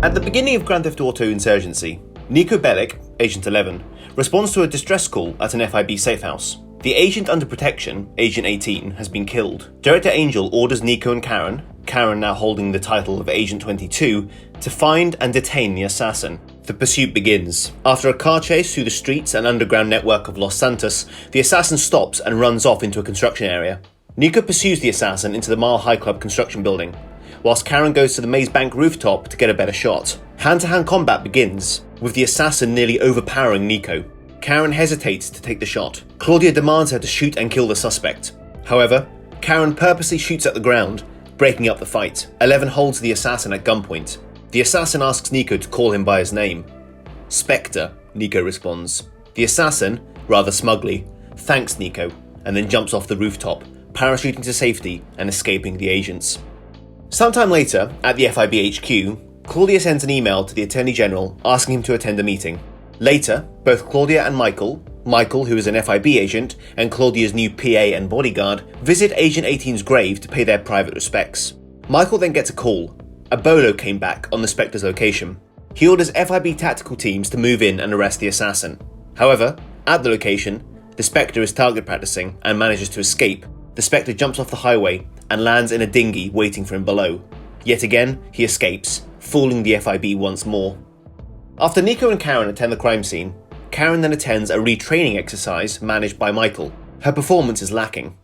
At the beginning of Grand Theft Auto Insurgency, Niko Bellic, Agent 11, responds to a distress call at an FIB safe house. The agent under protection, Agent 18, has been killed. Director Angel orders Niko and Karen now holding the title of Agent 22, to find and detain the assassin. The pursuit begins. After a car chase through the streets and underground network of Los Santos, the assassin stops and runs off into a construction area. Niko pursues the assassin into the Mile High Club construction building, whilst Karen goes to the Maze Bank rooftop to get a better shot. Hand-to-hand combat begins, with the assassin nearly overpowering Niko. Karen hesitates to take the shot. Claudia demands her to shoot and kill the suspect. However, Karen purposely shoots at the ground, breaking up the fight. 11 holds the assassin at gunpoint. The assassin asks Niko to call him by his name. Spectre, Niko responds. The assassin, rather smugly, thanks Niko, and then jumps off the rooftop, parachuting to safety and escaping the agents. Sometime later, at the FIB HQ, Claudia sends an email to the Attorney General asking him to attend a meeting. Later, both Claudia and Michael, who is an FIB agent, and Claudia's new PA and bodyguard, visit Agent 18's grave to pay their private respects. Michael then gets a call. A bolo came back on the Spectre's location. He orders FIB tactical teams to move in and arrest the assassin. However, at the location, the Spectre is target practicing and manages to escape. The Spectre jumps off the highway and lands in a dinghy waiting for him below. Yet again, he escapes, fooling the FIB once more. After Niko and Karen attend the crime scene, Karen then attends a retraining exercise managed by Michael. Her performance is lacking.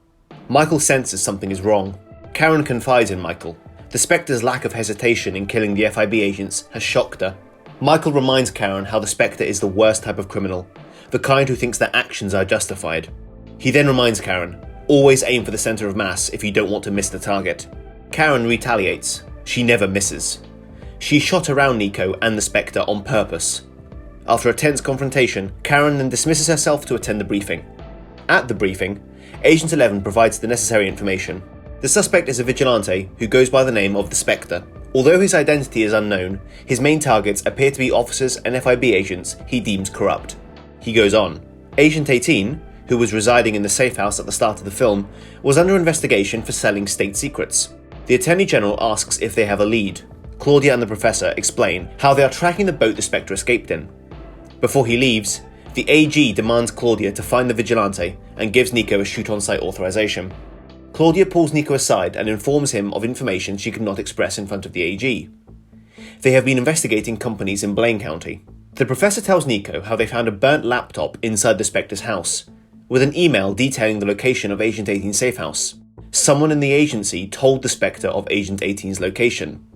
Michael senses something is wrong. Karen confides in Michael. The Spectre's lack of hesitation in killing the FIB agents has shocked her. Michael reminds Karen how the Spectre is the worst type of criminal, the kind who thinks their actions are justified. He then reminds Karen, always aim for the center of mass if you don't want to miss the target. Karen retaliates. She never misses. She shot around Niko and the Spectre on purpose. After a tense confrontation, Karen then dismisses herself to attend the briefing. At the briefing, Agent 11 provides the necessary information. The suspect is a vigilante who goes by the name of the Spectre. Although his identity is unknown, his main targets appear to be officers and FIB agents he deems corrupt. He goes on. Agent 18, who was residing in the safe house at the start of the film, was under investigation for selling state secrets. The Attorney General asks if they have a lead. Claudia and the Professor explain how they are tracking the boat the Spectre escaped in. Before he leaves, the AG demands Claudia to find the vigilante and gives Niko a shoot-on-sight authorization. Claudia pulls Niko aside and informs him of information she could not express in front of the AG. They have been investigating companies in Blaine County. The Professor tells Niko how they found a burnt laptop inside the Spectre's house, with an email detailing the location of Agent 18's safe house. Someone in the agency told the Spectre of Agent 18's location.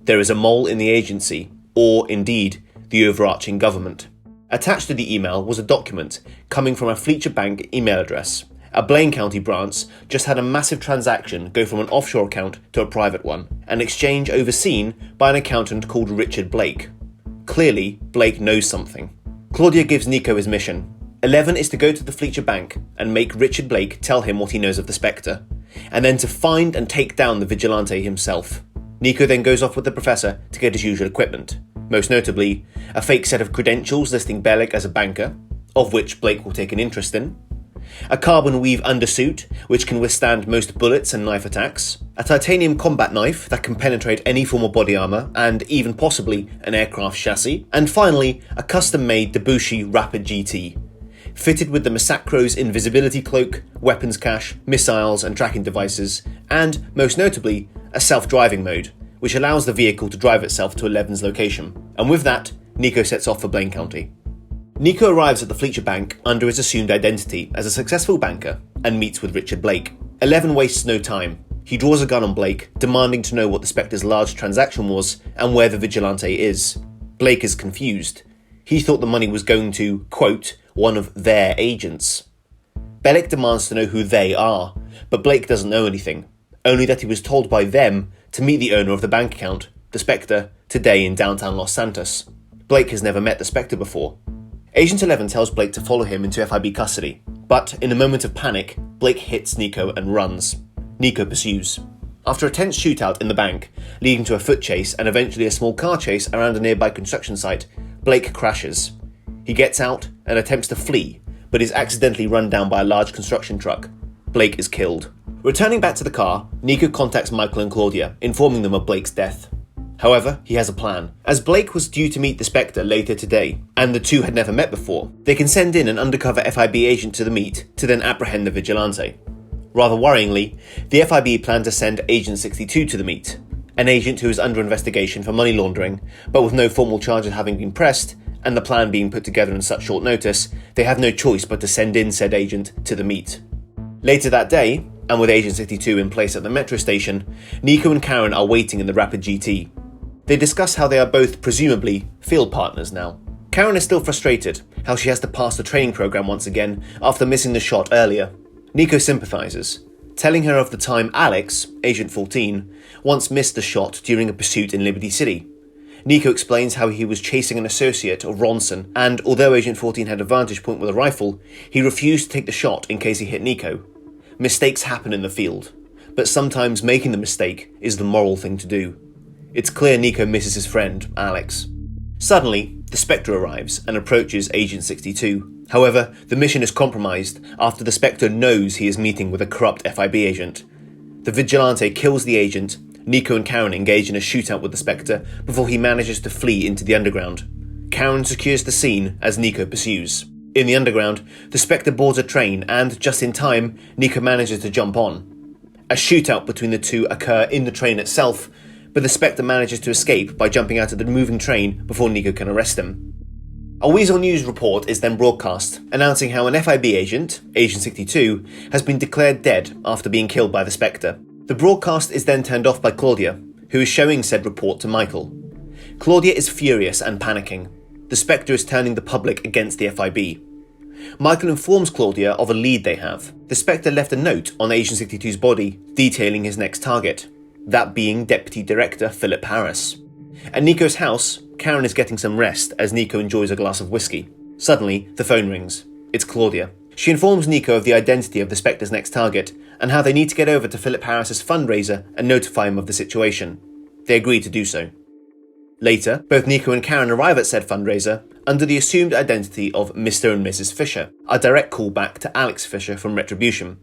There is a mole in the agency, or indeed, the overarching government. Attached to the email was a document coming from a Fletcher Bank email address. A Blaine County branch just had a massive transaction go from an offshore account to a private one, an exchange overseen by an accountant called Richard Blake. Clearly, Blake knows something. Claudia gives Niko his mission. 11 is to go to the Fletcher Bank and make Richard Blake tell him what he knows of the Spectre, and then to find and take down the vigilante himself. Niko then goes off with the Professor to get his usual equipment, most notably a fake set of credentials listing Bellic as a banker, of which Blake will take an interest in, a carbon weave undersuit which can withstand most bullets and knife attacks, a titanium combat knife that can penetrate any form of body armour and even possibly an aircraft chassis, and finally a custom-made Debussy Rapid GT, fitted with the Massacro's invisibility cloak, weapons cache, missiles and tracking devices, and, most notably, a self-driving mode, which allows the vehicle to drive itself to 11's location. And with that, Niko sets off for Blaine County. Niko arrives at the Fletcher Bank under his assumed identity as a successful banker and meets with Richard Blake. 11 wastes no time. He draws a gun on Blake, demanding to know what the Spectre's large transaction was and where the vigilante is. Blake is confused. He thought the money was going to, quote, one of their agents. Bellic demands to know who they are, but Blake doesn't know anything, only that he was told by them to meet the owner of the bank account, the Spectre, today in downtown Los Santos. Blake has never met the Spectre before. Agent 11 tells Blake to follow him into FIB custody, but in a moment of panic, Blake hits Niko and runs. Niko pursues. After a tense shootout in the bank, leading to a foot chase and eventually a small car chase around a nearby construction site, Blake crashes. He gets out and attempts to flee, but is accidentally run down by a large construction truck. Blake is killed. Returning back to the car, Niko contacts Michael and Claudia, informing them of Blake's death. However, he has a plan. As Blake was due to meet the Spectre later today, and the two had never met before, they can send in an undercover FIB agent to the meet to then apprehend the vigilante. Rather worryingly, the FIB plan to send Agent 62 to the meet, an agent who is under investigation for money laundering, but with no formal charges having been pressed, and the plan being put together in such short notice, they have no choice but to send in said agent to the meet. Later that day, and with Agent 62 in place at the metro station, Nico and Karen are waiting in the Rapid GT. They discuss how they are both presumably field partners now. Karen is still frustrated how she has to pass the training program once again after missing the shot earlier. Nico sympathizes, telling her of the time Alex, Agent 14, once missed the shot during a pursuit in Liberty City. Nico explains how he was chasing an associate of Ronson, and although Agent 14 had a vantage point with a rifle, he refused to take the shot in case he hit Nico. Mistakes happen in the field, but sometimes making the mistake is the moral thing to do. It's clear Nico misses his friend, Alex. Suddenly, the Spectre arrives and approaches Agent 62. However, the mission is compromised after the Spectre knows he is meeting with a corrupt FIB agent. The vigilante kills the agent. Nico and Karen engage in a shootout with the Spectre before he manages to flee into the underground. Karen secures the scene as Nico pursues. In the underground, the Spectre boards a train and, just in time, Nico manages to jump on. A shootout between the two occurs in the train itself, but the Spectre manages to escape by jumping out of the moving train before Nico can arrest him. A Weasel News report is then broadcast, announcing how an FIB agent, Agent 62, has been declared dead after being killed by the Spectre. The broadcast is then turned off by Claudia, who is showing said report to Michael. Claudia is furious and panicking. The Spectre is turning the public against the FIB. Michael informs Claudia of a lead they have. The Spectre left a note on Agent 62's body detailing his next target, that being Deputy Director Philip Harris. At Nico's house, Karen is getting some rest as Nico enjoys a glass of whiskey. Suddenly, the phone rings. It's Claudia. She informs Nico of the identity of the Spectre's next target and how they need to get over to Philip Harris's fundraiser and notify him of the situation. They agree to do so. Later, both Nico and Karen arrive at said fundraiser under the assumed identity of Mr. and Mrs. Fisher, a direct callback to Alex Fisher from Retribution.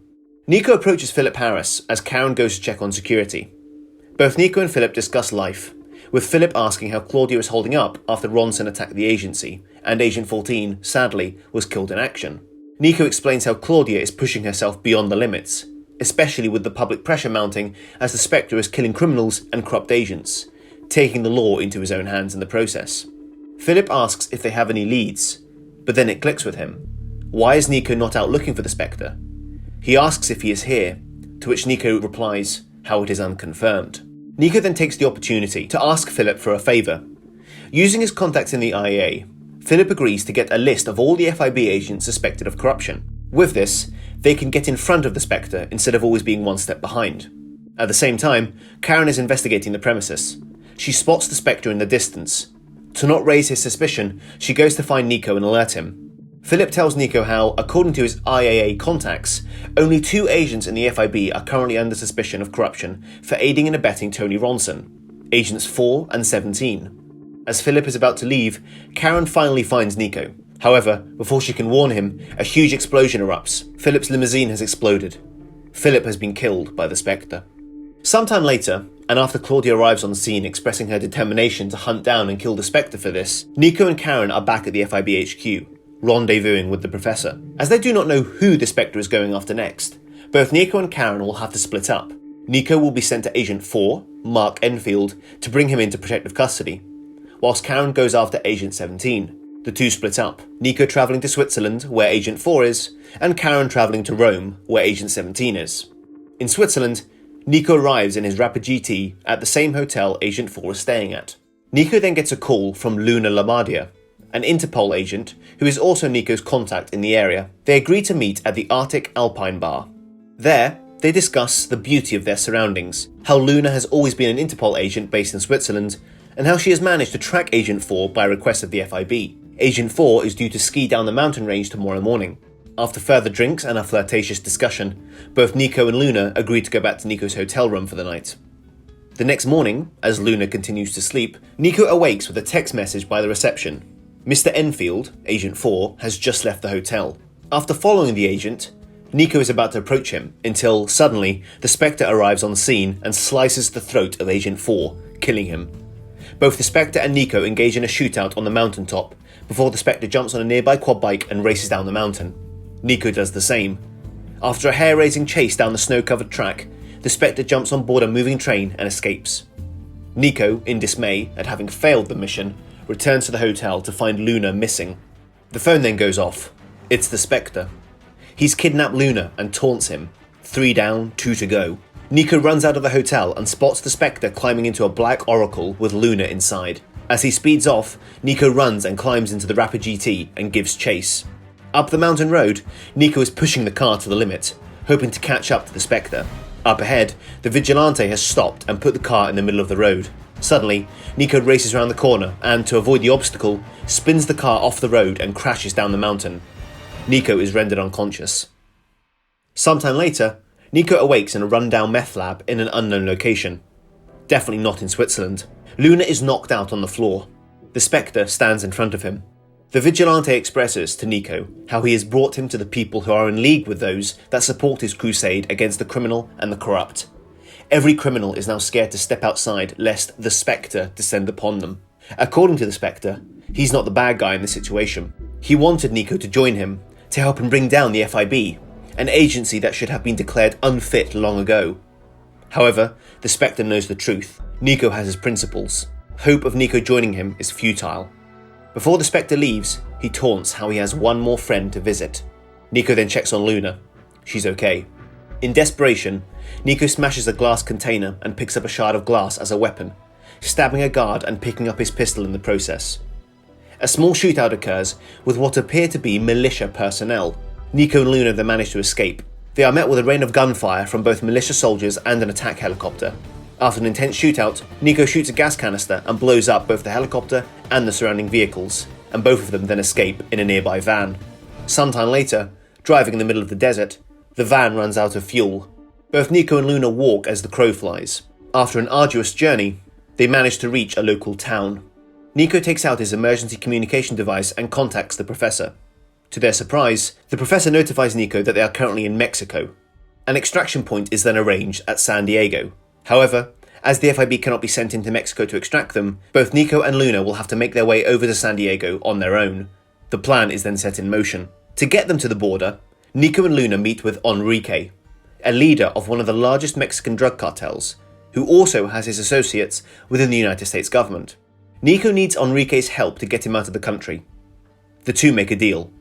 Nico approaches Philip Harris as Karen goes to check on security. Both Nico and Philip discuss life, with Philip asking how Claudia is holding up after Ronson attacked the agency, and Agent 14, sadly, was killed in action. Nico explains how Claudia is pushing herself beyond the limits, especially with the public pressure mounting as the Spectre is killing criminals and corrupt agents, taking the law into his own hands in the process. Philip asks if they have any leads, but then it clicks with him. Why is Nico not out looking for the Spectre? He asks if he is here, to which Nico replies how it is unconfirmed. Nico then takes the opportunity to ask Philip for a favour. Using his contacts in the IAA, Philip agrees to get a list of all the FIB agents suspected of corruption. With this, they can get in front of the Spectre instead of always being one step behind. At the same time, Karen is investigating the premises. She spots the Spectre in the distance. To not raise his suspicion, she goes to find Nico and alert him. Philip tells Nico how, according to his IAA contacts, only 2 agents in the FIB are currently under suspicion of corruption for aiding and abetting Tony Ronson, Agents 4 and 17. As Philip is about to leave, Karen finally finds Nico. However, before she can warn him, a huge explosion erupts. Philip's limousine has exploded. Philip has been killed by the Spectre. Sometime later, and after Claudia arrives on scene expressing her determination to hunt down and kill the Spectre for this, Nico and Karen are back at the FIB HQ, rendezvousing with the Professor. As they do not know who the Spectre is going after next, both Nico and Karen will have to split up. Nico will be sent to Agent 4, Mark Enfield, to bring him into protective custody, whilst Karen goes after Agent 17. The two split up, Nico travelling to Switzerland, where Agent 4 is, and Karen travelling to Rome, where Agent 17 is. In Switzerland, Nico arrives in his Rapid GT at the same hotel Agent 4 is staying at. Nico then gets a call from Luna Lamardia, an Interpol agent who is also Nico's contact in the area. They agree to meet at the Arctic Alpine Bar. There, they discuss the beauty of their surroundings, how Luna has always been an Interpol agent based in Switzerland, and how she has managed to track Agent 4 by request of the FIB. Agent 4 is due to ski down the mountain range tomorrow morning. After further drinks and a flirtatious discussion, both Nico and Luna agree to go back to Nico's hotel room for the night. The next morning, as Luna continues to sleep, Nico awakes with a text message by the reception. Mr. Enfield, Agent 4, has just left the hotel. After following the agent, Nico is about to approach him, until, suddenly, the Spectre arrives on scene and slices the throat of Agent 4, killing him. Both the Spectre and Nico engage in a shootout on the mountaintop before the Spectre jumps on a nearby quad bike and races down the mountain. Nico does the same. After a hair-raising chase down the snow-covered track, the Spectre jumps on board a moving train and escapes. Nico, in dismay at having failed the mission, returns to the hotel to find Luna missing. The phone then goes off. It's the Spectre. He's kidnapped Luna and taunts him. 3 down, 2 to go. Nico runs out of the hotel and spots the Spectre climbing into a black Oracle with Luna inside. As he speeds off, Nico runs and climbs into the Rapid GT and gives chase. Up the mountain road, Nico is pushing the car to the limit, hoping to catch up to the Spectre. Up ahead, the Vigilante has stopped and put the car in the middle of the road. Suddenly, Nico races around the corner and, to avoid the obstacle, spins the car off the road and crashes down the mountain. Nico is rendered unconscious. Sometime later, Nico awakes in a run-down meth lab in an unknown location. Definitely not in Switzerland. Luna is knocked out on the floor. The Spectre stands in front of him. The Vigilante expresses to Nico how he has brought him to the people who are in league with those that support his crusade against the criminal and the corrupt. Every criminal is now scared to step outside lest the Spectre descend upon them. According to the Spectre, he's not the bad guy in this situation. He wanted Nico to join him to help him bring down the FIB, an agency that should have been declared unfit long ago. However, the Spectre knows the truth. Nico has his principles. Hope of Nico joining him is futile. Before the Spectre leaves, he taunts how he has one more friend to visit. Nico then checks on Luna. She's okay. In desperation, Nico smashes a glass container and picks up a shard of glass as a weapon, stabbing a guard and picking up his pistol in the process. A small shootout occurs with what appear to be militia personnel. Nico and Luna then manage to escape. They are met with a rain of gunfire from both militia soldiers and an attack helicopter. After an intense shootout, Nico shoots a gas canister and blows up both the helicopter and the surrounding vehicles, and both of them then escape in a nearby van. Sometime later, driving in the middle of the desert, the van runs out of fuel. Both Nico and Luna walk as the crow flies. After an arduous journey, they manage to reach a local town. Nico takes out his emergency communication device and contacts the professor. To their surprise, the professor notifies Nico that they are currently in Mexico. An extraction point is then arranged at San Diego. However, as the FIB cannot be sent into Mexico to extract them, both Nico and Luna will have to make their way over to San Diego on their own. The plan is then set in motion. To get them to the border, Nico and Luna meet with Enrique, a leader of one of the largest Mexican drug cartels, who also has his associates within the United States government. Nico needs Enrique's help to get him out of the country. The two make a deal.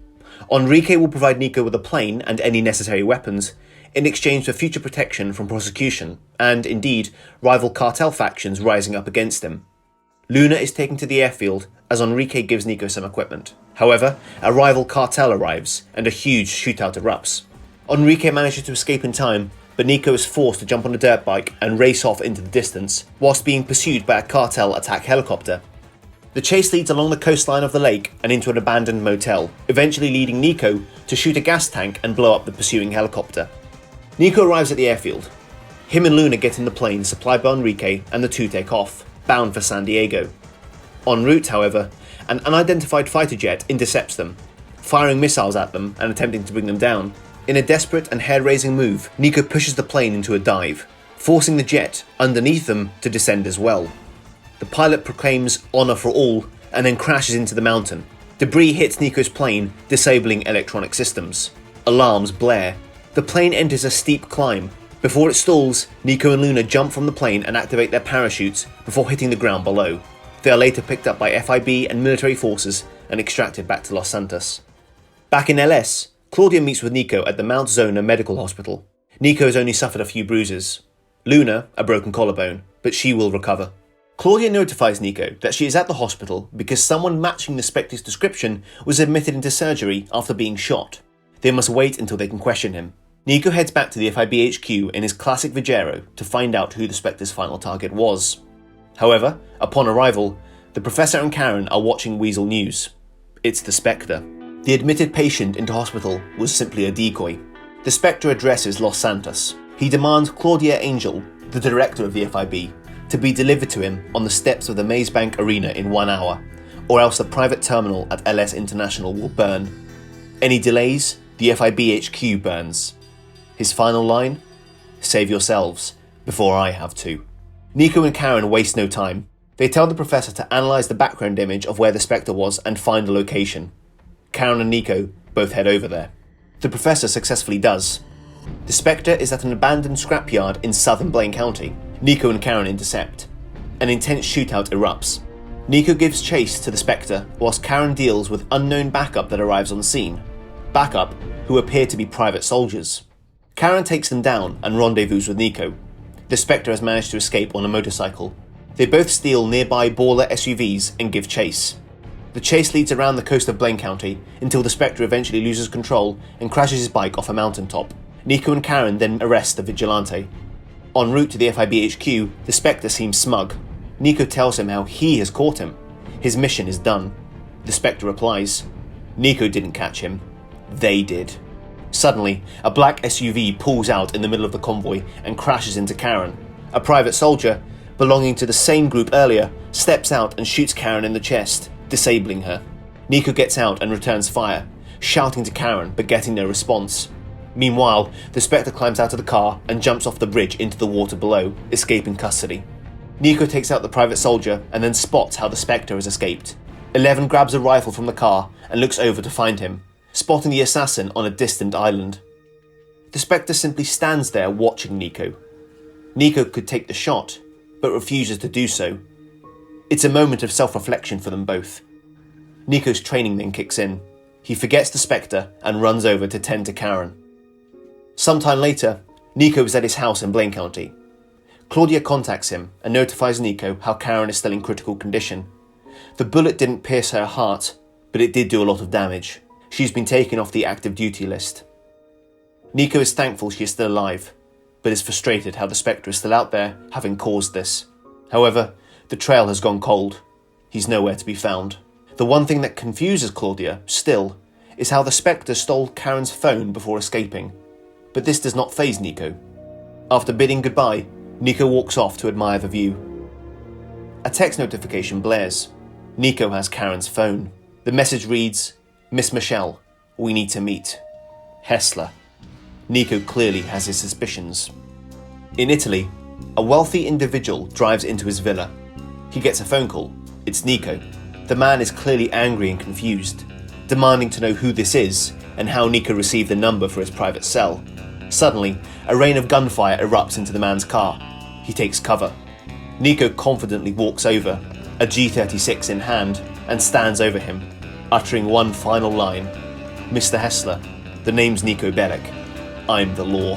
Enrique will provide Nico with a plane and any necessary weapons in exchange for future protection from prosecution and, indeed, rival cartel factions rising up against him. Luna is taken to the airfield as Enrique gives Nico some equipment. However, a rival cartel arrives and a huge shootout erupts. Enrique manages to escape in time, but Nico is forced to jump on a dirt bike and race off into the distance, whilst being pursued by a cartel attack helicopter. The chase leads along the coastline of the lake and into an abandoned motel, eventually leading Nico to shoot a gas tank and blow up the pursuing helicopter. Nico arrives at the airfield. Him and Luna get in the plane supplied by Enrique and the two take off, bound for San Diego. En route, however, an unidentified fighter jet intercepts them, firing missiles at them and attempting to bring them down. In a desperate and hair-raising move, Nico pushes the plane into a dive, forcing the jet underneath them to descend as well. The pilot proclaims "honor for all" and then crashes into the mountain. Debris hits Nico's plane, disabling electronic systems. Alarms blare. The plane enters a steep climb. Before it stalls, Nico and Luna jump from the plane and activate their parachutes before hitting the ground below. They are later picked up by FIB and military forces and extracted back to Los Santos. Back in LS, Claudia meets with Nico at the Mount Zona Medical Hospital. Nico has only suffered a few bruises. Luna, a broken collarbone, but she will recover. Claudia notifies Nico that she is at the hospital because someone matching the Spectre's description was admitted into surgery after being shot. They must wait until they can question him. Nico heads back to the FIB HQ in his classic Vigero to find out who the Spectre's final target was. However, upon arrival, the Professor and Karen are watching Weasel News. It's the Spectre. The admitted patient into hospital was simply a decoy. The Spectre addresses Los Santos. He demands Claudia Angel, the director of the FIB, to be delivered to him on the steps of the Maze Bank Arena in 1 hour, or else the private terminal at LS International will burn. Any delays, the FIB HQ burns. His final line? Save yourselves, before I have to. Nico and Karen waste no time. They tell the Professor to analyse the background image of where the Spectre was and find the location. Karen and Nico both head over there. The Professor successfully does. The Spectre is at an abandoned scrapyard in southern Blaine County. Nico and Karen intercept. An intense shootout erupts. Nico gives chase to the Spectre whilst Karen deals with unknown backup that arrives on scene. Backup who appear to be private soldiers. Karen takes them down and rendezvous with Nico. The Spectre has managed to escape on a motorcycle. They both steal nearby Baller SUVs and give chase. The chase leads around the coast of Blaine County until the Spectre eventually loses control and crashes his bike off a mountaintop. Nico and Karen then arrest the vigilante. En route to the FIB HQ, the Spectre seems smug. Nico tells him how he has caught him. His mission is done. The Spectre replies, Nico didn't catch him. They did. Suddenly, a black SUV pulls out in the middle of the convoy and crashes into Karen. A private soldier, belonging to the same group earlier, steps out and shoots Karen in the chest, disabling her. Nico gets out and returns fire, shouting to Karen but getting no response. Meanwhile, the Spectre climbs out of the car and jumps off the bridge into the water below, escaping custody. Nico takes out the private soldier and then spots how the Spectre has escaped. 11 grabs a rifle from the car and looks over to find him, spotting the assassin on a distant island. The Spectre simply stands there watching Nico. Nico could take the shot, but refuses to do so. It's a moment of self-reflection for them both. Nico's training then kicks in. He forgets the Spectre and runs over to tend to Karen. Sometime later, Nico is at his house in Blaine County. Claudia contacts him and notifies Nico how Karen is still in critical condition. The bullet didn't pierce her heart, but it did do a lot of damage. She's been taken off the active duty list. Nico is thankful she is still alive, but is frustrated how the Spectre is still out there, having caused this. However, the trail has gone cold. He's nowhere to be found. The one thing that confuses Claudia, still, is how the Spectre stole Karen's phone before escaping. But this does not faze Nico. After bidding goodbye, Nico walks off to admire the view. A text notification blares. Nico has Karen's phone. The message reads, Miss Michelle, we need to meet. Hessler. Nico clearly has his suspicions. In Italy, a wealthy individual drives into his villa. He gets a phone call. It's Nico. The man is clearly angry and confused, demanding to know who this is and how Nico received the number for his private cell. Suddenly, a rain of gunfire erupts into the man's car. He takes cover. Nico confidently walks over, a G36 in hand, and stands over him, uttering one final line. Mr. Hessler, the name's Nico Bellic. I'm the law.